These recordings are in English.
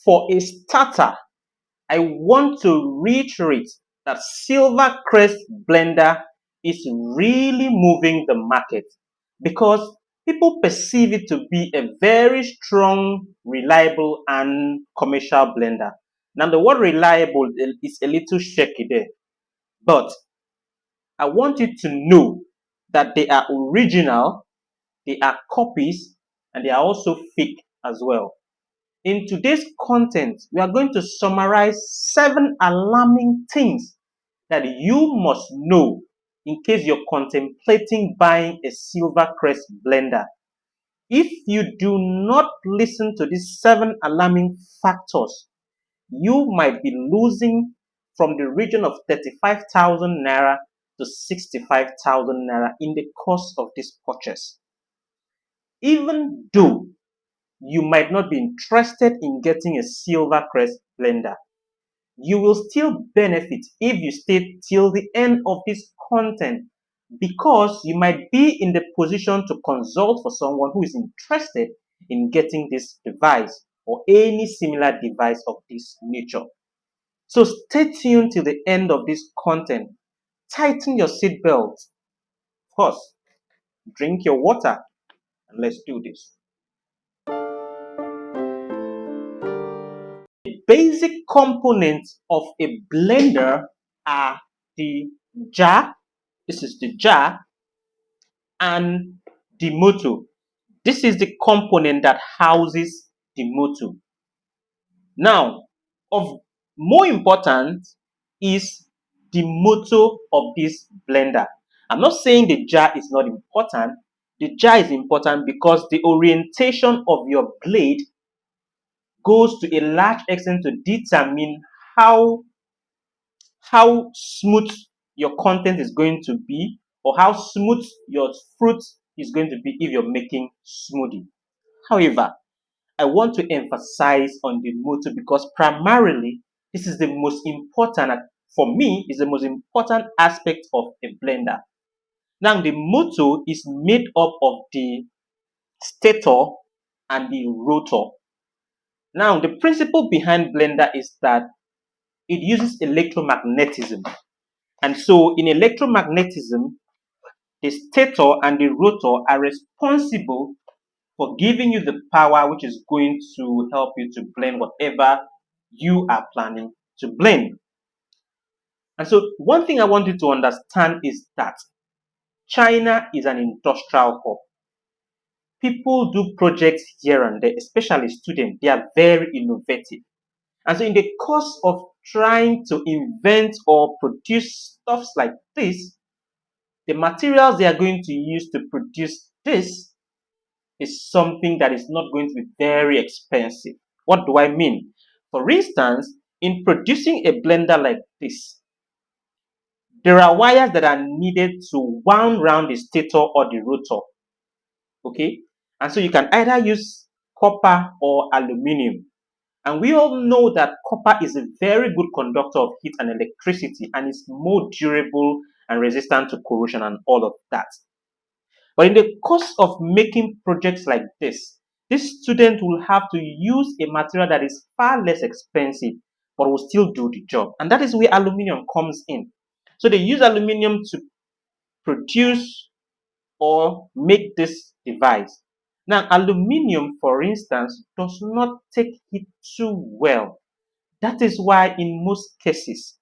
For a starter, I want to reiterate that Silver Crest blender is really moving the market because people perceive it to be a very strong, reliable, and commercial blender. Now, the word reliable is a little shaky there, but I want you to know that they are original, they are copies, and they are also fake as well. In today's content, we are going to summarize 7 alarming things that you must know in case you're contemplating buying a Silvercrest blender. If you do not listen to these 7 alarming factors, you might be losing from the region of 35,000 naira to 65,000 naira in the course of this purchase. Even though you might not be interested in getting a Silvercrest blender, you will still benefit if you stay till the end of this content because you might be in the position to consult for someone who is interested in getting this device or any similar device of this nature. So stay tuned till the end of this content. Tighten your seatbelt. Of course, drink your water and let's do this. The basic components of a blender are the jar, this is the jar, and the motor. This is the component that houses the motor. Now, of more importance is the motor of this blender. I'm not saying the jar is not important. The jar is important because the orientation of your blade goes to a large extent to determine how smooth your content is going to be or how smooth your fruit is going to be if you're making smoothie. However, I want to emphasize on the motor because primarily this is the most important, for me, is the most important aspect of a blender. Now, the motor is made up of the stator and the rotor. Now, the principle behind blender is that it uses electromagnetism. And so in electromagnetism, the stator and the rotor are responsible for giving you the power which is going to help you to blend whatever you are planning to blend. And so one thing I want you to understand is that China is an industrial hub. People do projects here and there, especially students. They are very innovative. And so in the course of trying to invent or produce stuffs like this, the materials they are going to use to produce this is something that is not going to be very expensive. What do I mean? For instance, in producing a blender like this, there are wires that are needed to wound around the stator or the rotor. Okay? And so you can either use copper or aluminium. And we all know that copper is a very good conductor of heat and electricity and is more durable and resistant to corrosion and all of that. But in the course of making projects like this student will have to use a material that is far less expensive but will still do the job. And that is where aluminium comes in. So they use aluminium to produce or make this device. Now, aluminium, for instance, does not take heat too well. That is why in most cases,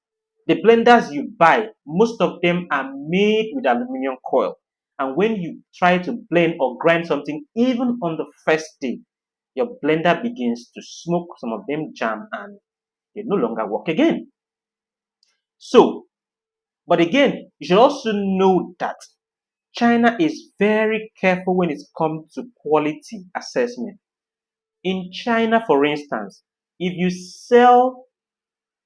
the blenders you buy, most of them are made with aluminium coil. And when you try to blend or grind something, even on the first day, your blender begins to smoke, some of them jam, and they no longer work again. So, but again, you should also know that China is very careful when it comes to quality assessment. In China, for instance, if you sell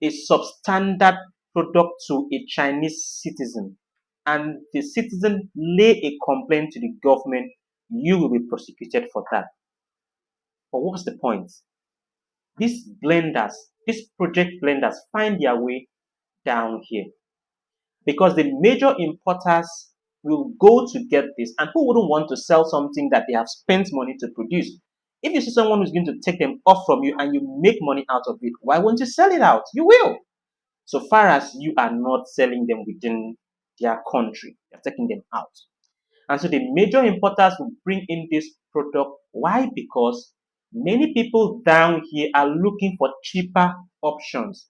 a substandard product to a Chinese citizen and the citizen lay a complaint to the government, you will be prosecuted for that. But what's the point? These blenders, these project blenders find their way down here because the major importers will go to get this, and who wouldn't want to sell something that they have spent money to produce? If you see someone who's going to take them off from you and you make money out of it, why won't you sell it out? You will. So far as you are not selling them within their country, you're taking them out. And so the major importers will bring in this product. Why? Because many people down here are looking for cheaper options.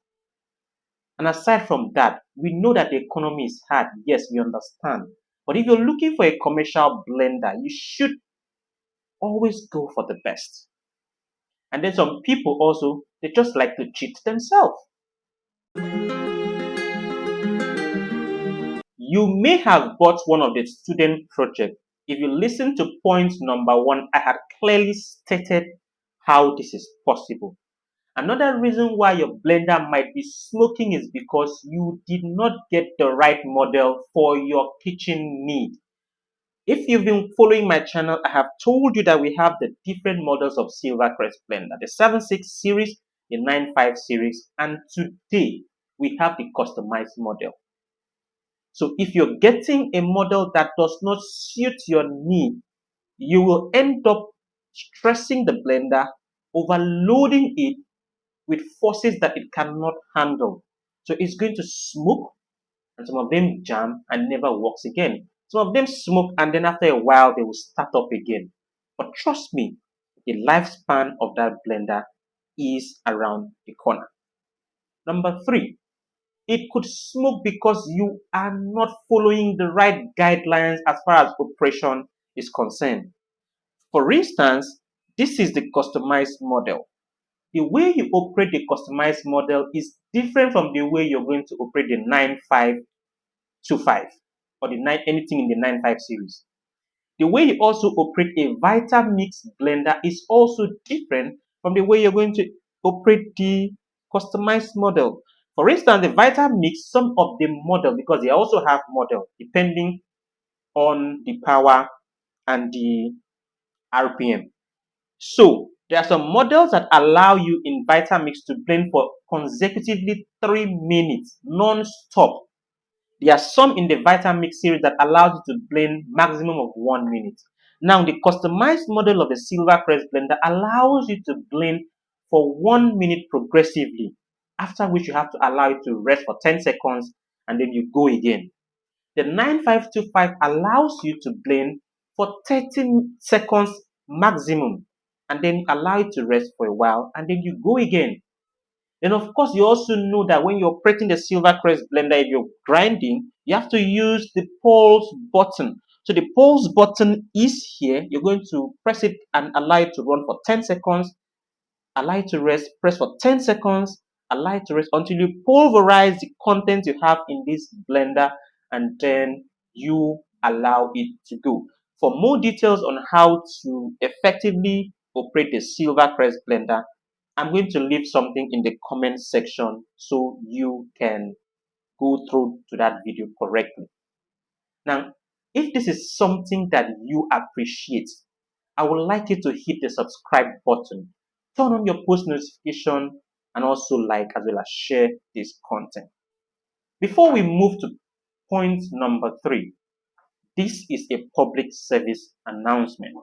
And aside from that, we know that the economy is hard. Yes, we understand. But if you're looking for a commercial blender, you should always go for the best. And then some people also, they just like to cheat themselves. You may have bought one of the student projects. If you listen to point number one, I had clearly stated how this is possible. Another reason why your blender might be smoking is because you did not get the right model for your kitchen need. If you've been following my channel, I have told you that we have the different models of Silver Crest blender, the 7.6 series, the 9.5 series, and today we have the customized model. So if you're getting a model that does not suit your need, you will end up stressing the blender, overloading it with forces that it cannot handle. So it's going to smoke, and some of them jam and never works again. Some of them smoke and then after a while they will start up again. But trust me, the lifespan of that blender is around the corner. Number three, it could smoke because you are not following the right guidelines as far as operation is concerned. For instance, this is the customized model. The way you operate the customized model is different from the way you're going to operate the 9525 or the 9 anything in the 95 series. The way you also operate a Vitamix blender is also different from the way you're going to operate the customized model. For instance, the Vitamix, some of the model, because they also have model depending on the power and the RPM. So there are some models that allow you in Vitamix to blend for consecutively 3 minutes non-stop. There are some in the Vitamix series that allows you to blend maximum of 1 minute. Now the customized model of the Silver Crest blender allows you to blend for 1 minute progressively, after which you have to allow it to rest for 10 seconds and then you go again. The 9525 allows you to blend for 30 seconds maximum and then allow it to rest for a while and then you go again. Then of course you also know that when you're operating the Silver Crest blender, if you're grinding, you have to use the pulse button. So the pulse button is here. You're going to press it and allow it to run for 10 seconds, allow it to rest, press for 10 seconds, allow it to rest until you pulverize the content you have in this blender and then you allow it to go. For more details on how to effectively operate the Silver Crest blender, I'm going to leave something in the comment section so you can go through to that video correctly. Now, if this is something that you appreciate, I would like you to hit the subscribe button, turn on your post notification, and also like as well as share this content. Before we move to point number three, this is a public service announcement.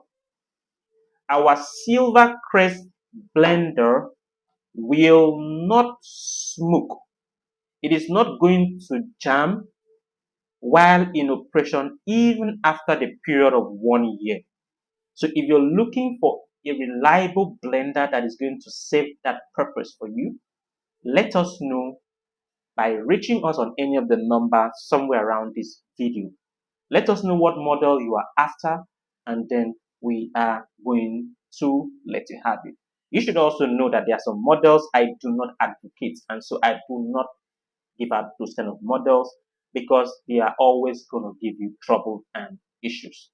Our Silver Crest blender will not smoke. It is not going to jam while in operation even after the period of 1 year. So if you're looking for a reliable blender that is going to serve that purpose for you, let us know by reaching us on any of the numbers somewhere around this video. Let us know what model you are after and then we are going to let you have it. You should also know that there are some models I do not advocate, and so I do not give out those kind of models because they are always going to give you trouble and issues.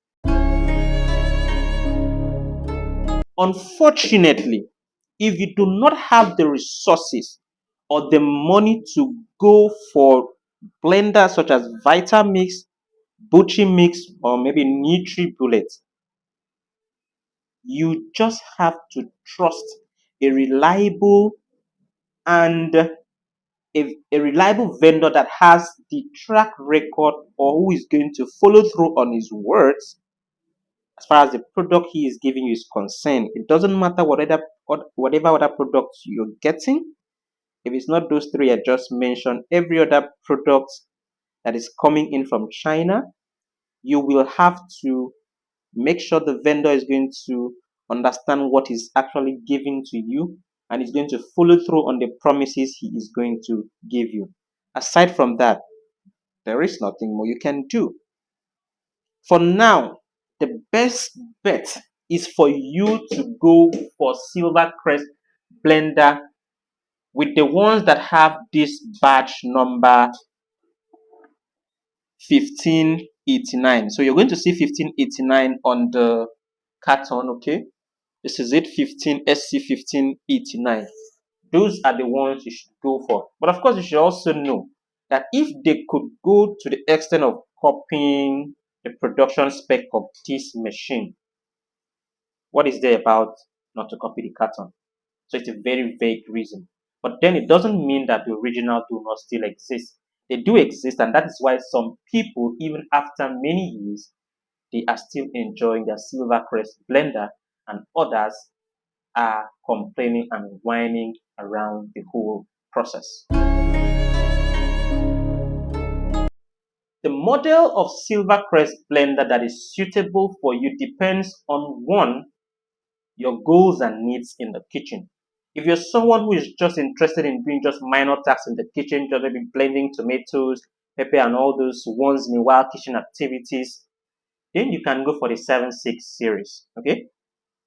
Unfortunately, if you do not have the resources or the money to go for blenders such as Vitamix, Mix, or maybe NutriBullet, you just have to trust a reliable and a reliable vendor that has the track record or who is going to follow through on his words as far as the product he is giving you is concerned. It doesn't matter whatever other products you're getting. If it's not those three I just mentioned, every other product that is coming in from China, you will have to make sure the vendor is going to understand what he's actually giving to you and is going to follow through on the promises he is going to give you. Aside from that, there is nothing more you can do. For now, the best bet is for you to go for Silver Crest blender with the ones that have this batch number 1589. So you're going to see 1589 on the carton, okay? This is it, 15 SC 1589. Those are the ones you should go for. But of course, you should also know that if they could go to the extent of copying the production spec of this machine, what is there about not to copy the carton? So it's a very vague reason. But then it doesn't mean that the original do not still exist. They do exist, and that is why some people, even after many years, they are still enjoying their Silver Crest blender, and others are complaining and whining around the whole process. The model of Silvercrest blender that is suitable for you depends on one, your goals and needs in the kitchen. If you're someone who is just interested in doing just minor tasks in the kitchen, just maybe blending tomatoes, pepper, and all those once in a while kitchen activities, then you can go for the 7.6 series. Okay,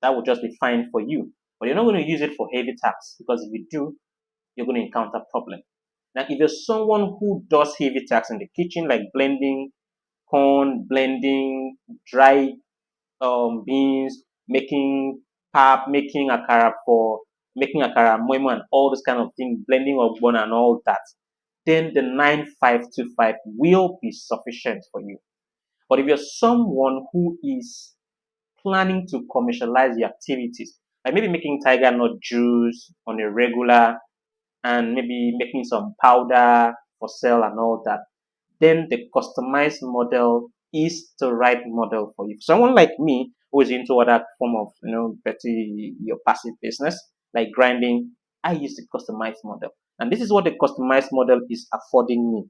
that will just be fine for you. But you're not going to use it for heavy tasks, because if you do, you're going to encounter problem. Now, if you're someone who does heavy tasks in the kitchen, like blending corn, blending dry beans, making pap, making akara, moimo, and all this kind of thing, blending of bone and all that, then the 9525 will be sufficient for you. But if you're someone who is planning to commercialize your activities, like maybe making tiger nut juice on a regular, and maybe making some powder for sale and all that, then the customized model is the right model for you. Someone like me who is into other form of better your passive business like grinding, I use the customized model, and this is what the customized model is affording me.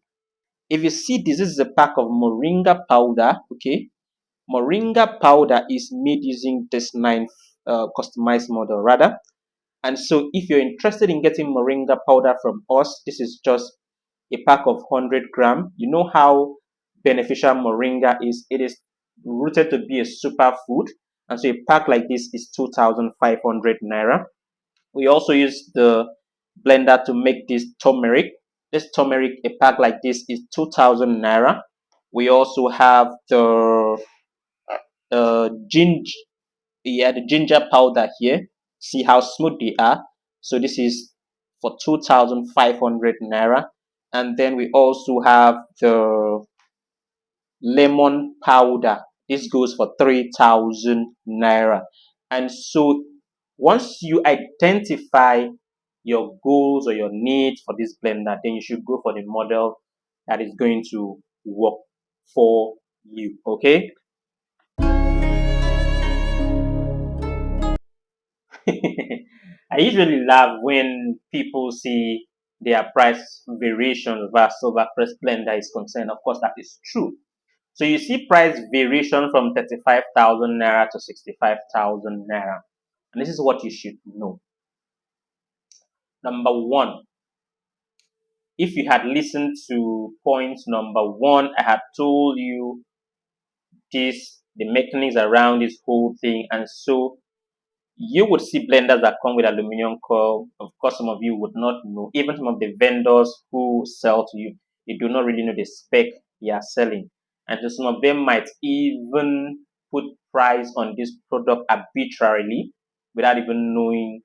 If you see, this is a pack of moringa powder. Okay, moringa powder is made using this nine customized model rather. And so if you're interested in getting moringa powder from us, this is just a pack of 100 gram. You know how beneficial moringa is. It is rooted to be a superfood. And so a pack like this is 2,500 naira. We also use the blender to make this turmeric. This turmeric, a pack like this is 2,000 naira. We also have the ginger, yeah, the ginger powder here. See how smooth they are. So this is for 2,500 naira. And then we also have the lemon powder. This goes for 3,000 naira. And so once you identify your goals or your needs for this blender, then you should go for the model that is going to work for you. Okay. I usually laugh when people see their price variation versus Silvercrest blender is concerned. Of course, that is true. So you see price variation from 35,000 naira to 65,000 naira. And this is what you should know. Number one, if you had listened to point number one, I had told you this, the mechanics around this whole thing. And so you would see blenders that come with aluminum coil. Of course, some of you would not know. Even some of the vendors who sell to you, they do not really know the spec they are selling. And so some of them might even put price on this product arbitrarily without even knowing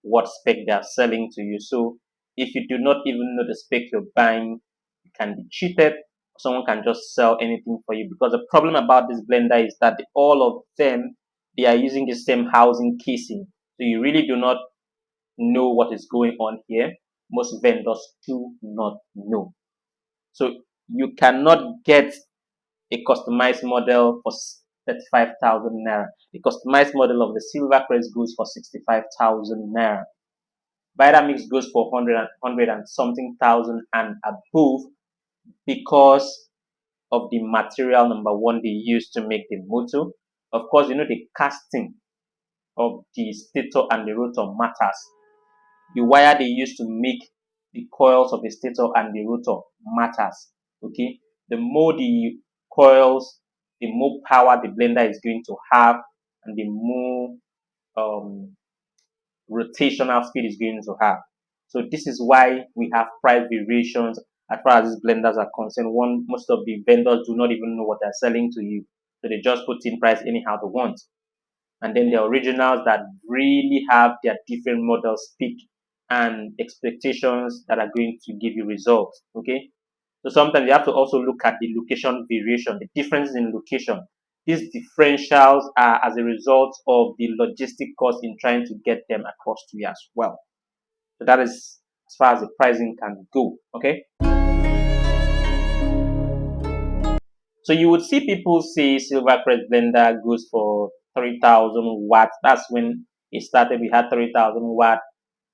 what spec they are selling to you. So if you do not even know the spec you're buying, you can be cheated. Someone can just sell anything for you, because the problem about this blender is that all of them, they are using the same housing casing. So you really do not know what is going on here. Most vendors do not know. So you cannot get a customized model for 35,000 naira. The customized model of the Silver Crest goes for 65,000 naira. Vitamix goes for 100 and something thousand and above because of the material, number one, they use to make the motor. Of course, the casting of the stator and the rotor matters. The wire they use to make the coils of the stator and the rotor matters. Okay, the more the coils, the more power the blender is going to have, and the more um, rotational speed is going to have. So this is why we have price variations as far as these blenders are concerned. One, most of the vendors do not even know what they're selling to you, so they just put in price anyhow they want. And then the originals that really have their different models speak and expectations that are going to give you results. Okay, so sometimes you have to also look at the location variation, the differences in location. These differentials are as a result of the logistic cost in trying to get them across to you as well. So that is as far as the pricing can go. Okay, so you would see people say Silvercrest blender goes for 3,000 watts. That's when it started. We had 3,000 watt.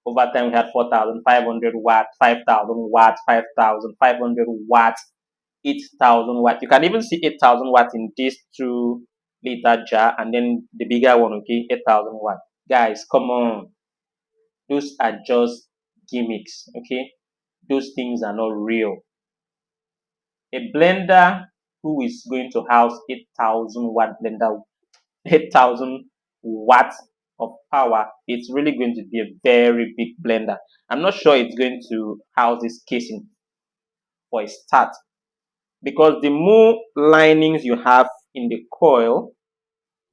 Over time, we had 4,500 watt, 5,000 watts, 5,500 watts, 8,000 watts. You can even see 8,000 watts in this 2 liter jar, and then the bigger one, okay, 8,000 watts. Guys, come on. Those are just gimmicks, okay? Those things are not real. A blender who is going to house 8,000 watt blender, 8,000 watts of power, it's really going to be a very big blender. I'm not sure it's going to house this casing for a start, because the more linings you have in the coil,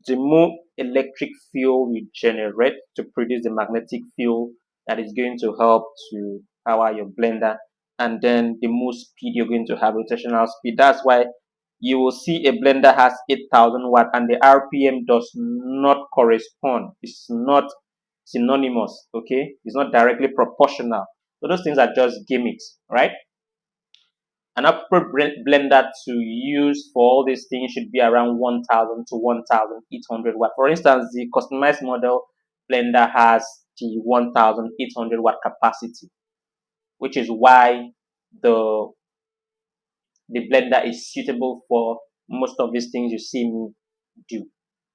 the more electric field you generate to produce the magnetic field that is going to help to power your blender, and then the more speed you're going to have, rotational speed. That's why you will see a blender has 8,000 watt and the RPM does not correspond. It's not synonymous, okay? It's not directly proportional. So those things are just gimmicks, right? An appropriate blender to use for all these things should be around 1,000 to 1,800 watt. For instance, the customized model blender has the 1,800 watt capacity, which is why the the blender is suitable for most of these things you see me do.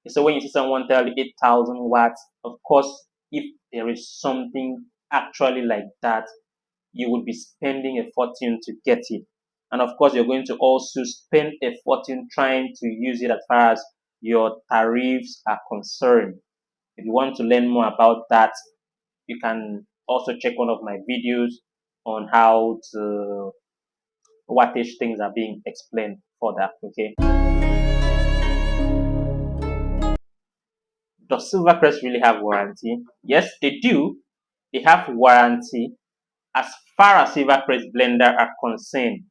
So when you see someone tell you 8,000 watts, of course, if there is something actually like that, you would be spending a fortune to get it. And of course, you're going to also spend a fortune trying to use it as far as your tariffs are concerned. If you want to learn more about that, you can also check one of my videos on how to wattage things are being explained for that. Okay. Does Silvercrest really have warranty? Yes, they do. They have warranty as far as Silvercrest blender are concerned.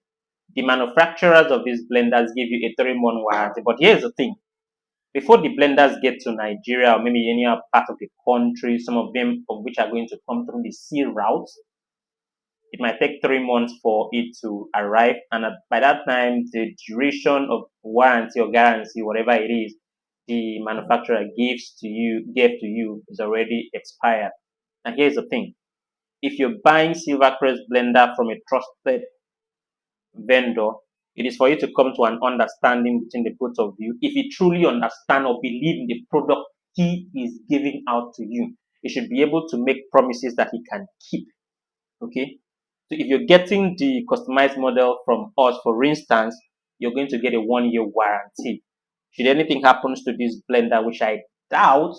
The manufacturers of these blenders give you a 3-month warranty. But here's the thing. Before the blenders get to Nigeria or maybe any other part of the country, some of them of which are going to come through the sea route, it might take 3 months for it to arrive. And by that time, the duration of warranty or guarantee, whatever it is, the manufacturer gave to you is already expired. And here's the thing. If you're buying Silvercrest blender from a trusted vendor, it is for you to come to an understanding between the both of you. If you truly understand or believe in the product he is giving out to you, he should be able to make promises that he can keep. Okay. So if you're getting the customized model from us, for instance, you're going to get a 1-year warranty. Should anything happens to this blender, which I doubt,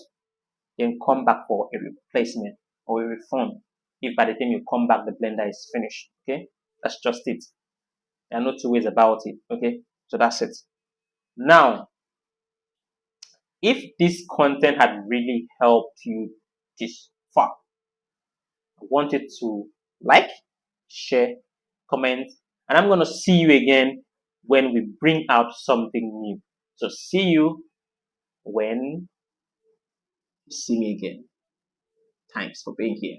then come back for a replacement or a refund. If by the time you come back, the blender is finished. Okay. That's just it. There are no two ways about it. Okay, so that's it. Now, if this content had really helped you this far, I want you to like, share, comment, and I'm going to see you again when we bring out something new. So see you when you see me again. Thanks for being here.